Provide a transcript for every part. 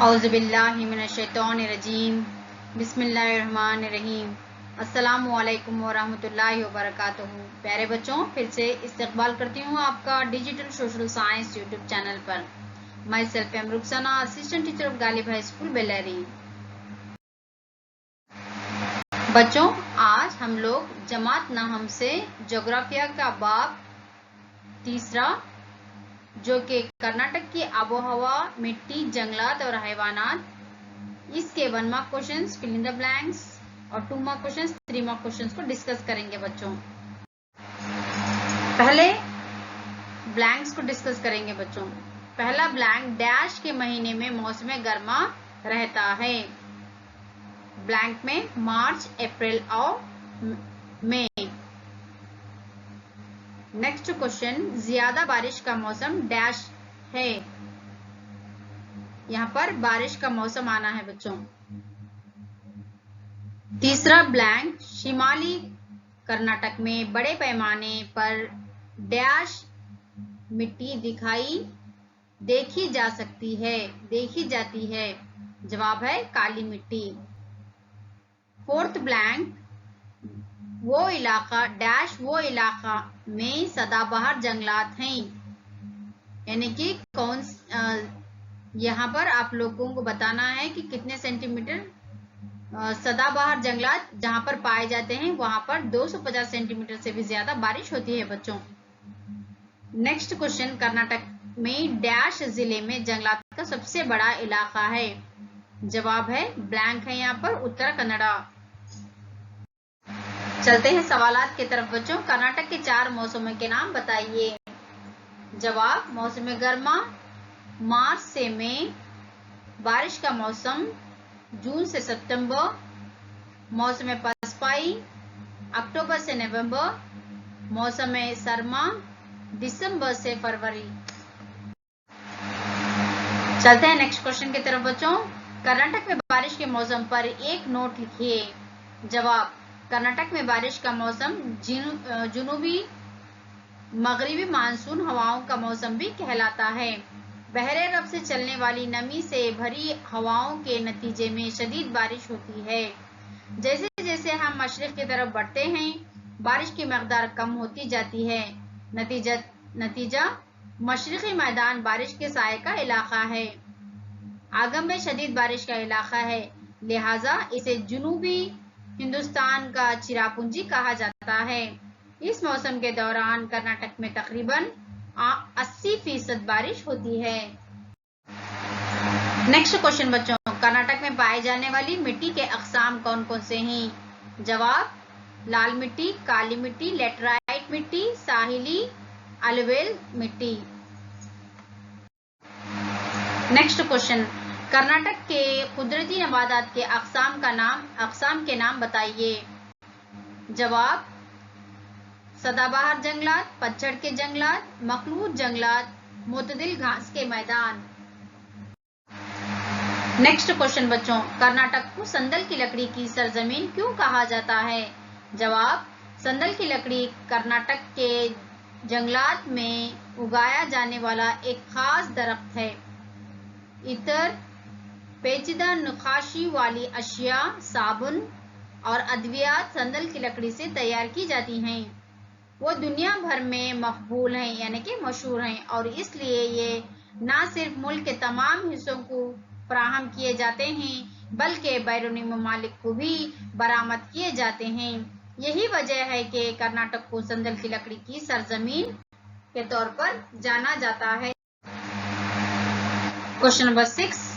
औज़ुबिल्लाहिमिनश्शैतानिर्रजीम बिस्मिल्लाहिर्रहमानिर्रहीम अस्सलामु अलैकुम वरहमतुल्लाहि वबरकातुहू। प्यारे बच्चों, फिर से इस्तकबाल करती हूँ आपका digital social science YouTube channel पर। Myself am Rukhsana, assistant teacher of Ghalib high school Bellary. बच्चों, आज हम लोग जमात नाहम से जोग्राफिया का बाब तीसरा, जो कि कर्नाटक की आबोहवा, मिट्टी, जंगलात और हैवानात, इसके 1 mark questions, fill in the blanks, और 2 मार्क क्वेश्चंस, 3 मार्क क्वेश्चंस को डिस्कस करेंगे बच्चों। पहले ब्लैंक्स को डिस्कस करेंगे बच्चों। पहला ब्लैंक, डैश के महीने में मौसम गर्मा रहता है। ब्लैंक में मार्च, अप्रैल और मई। नेक्स्ट क्वेश्चन, ज्यादा बारिश का मौसम डैश है। यहाँ पर बारिश का मौसम आना है बच्चों। तीसरा ब्लैंक, शिमाली कर्नाटक में बड़े पैमाने पर डैश मिट्टी देखी जाती है। जवाब है काली मिट्टी। फोर्थ ब्लैंक, वो इलाका में सदाबहार जंगलात हैं। यानी कि कौन, यहाँ पर आप लोगों को बताना है कि कितने सेंटीमीटर सदाबहार जंगलात जहां पर पाए जाते हैं, वहां पर 250 सेंटीमीटर से भी ज्यादा बारिश होती है बच्चों। नेक्स्ट क्वेश्चन, कर्नाटक में डैश जिले में जंगलात का सबसे बड़ा इलाका है। जवाब है ब्लैंक है यहाँ पर उत्तर कन्नड़ा। चलते हैं सवालात की तरफ बच्चों। कर्नाटक के 4 मौसमों के नाम बताइए। जवाब, मौसम गर्मा मार्च से मई, बारिश का मौसम जून से सितंबर, मौसम पसपाई अक्टूबर से नवंबर, मौसम सरमा दिसंबर से फरवरी। चलते हैं नेक्स्ट क्वेश्चन की तरफ बच्चों। कर्नाटक में बारिश के मौसम पर एक नोट लिखिए। जवाब, कर्नाटक में बारिश का मौसम जुनूबी मगरिबी मानसून हवाओं का मौसम भी कहलाता है। बहरे अरब से चलने वाली नमी से भरी हवाओं के नतीजे में शदीद बारिश होती है। जैसे जैसे हम मशरिक की तरफ बढ़ते हैं, बारिश की मकदार कम होती जाती है। नतीजा मशरिकी मैदान बारिश के साए का इलाका है। आगम में शदीद बारिश का इलाका है, लिहाजा इसे जुनूबी हिंदुस्तान का चिरापुंजी कहा जाता है। इस मौसम के दौरान कर्नाटक में तकरीबन 80% बारिश होती है। नेक्स्ट क्वेश्चन बच्चों, कर्नाटक में पाए जाने वाली मिट्टी के अकसाम कौन कौन से हैं। जवाब, लाल मिट्टी, काली मिट्टी, लेटराइट मिट्टी, साहिली अलवेल मिट्टी। नेक्स्ट क्वेश्चन, कर्नाटक के कुदरती नबातात के अकसाम के नाम बताइए। जवाब, सदाबहार जंगलात, पतझड़ के जंगलात, मखलूत जंगलात, मुतदिल घास के मैदान। नेक्स्ट क्वेश्चन बच्चों, कर्नाटक को संदल की लकड़ी की सरजमीन क्यों कहा जाता है। जवाब, संदल की लकड़ी कर्नाटक के जंगलात में उगाया जाने वाला एक खास दरख्त है। इतर, पेचीदा नक्काशी वाली अशिया, साबुन और अद्वियात संदल की लकड़ी से तैयार की जाती हैं। वो दुनिया भर में मकबूल हैं, यानी कि मशहूर हैं, और इसलिए ये न सिर्फ मुल्क के तमाम हिस्सों को फराहम किए जाते हैं, बल्कि बैरूनी ममालिक को भी बरामद किए जाते हैं। यही वजह है कि कर्नाटक को संदल की लकड़ी की सरजमीन के तौर पर जाना जाता है। क्वेश्चन नंबर 6,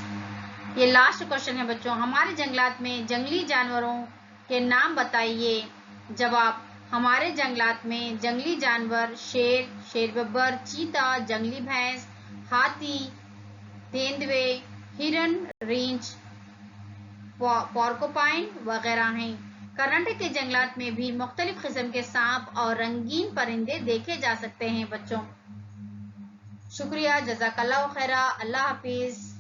ये लास्ट क्वेश्चन है बच्चों। हमारे जंगलात में जंगली जानवरों के नाम बताइए। जवाब, हमारे जंगलात में जंगली जानवर शेर, शेरबब्बर, चीता, जंगली भैंस, हाथी, तेंदुए, हिरन, रींछ, पोर्कुपाइन वगैरह हैं। कर्नाटक के जंगलात में भी मुख्तलिफ किस्म के सांप और रंगीन परिंदे देखे जा सकते हैं बच्चों। शुक्रिया, जज़ाकल्लाह खैरा, अल्लाह हाफिज।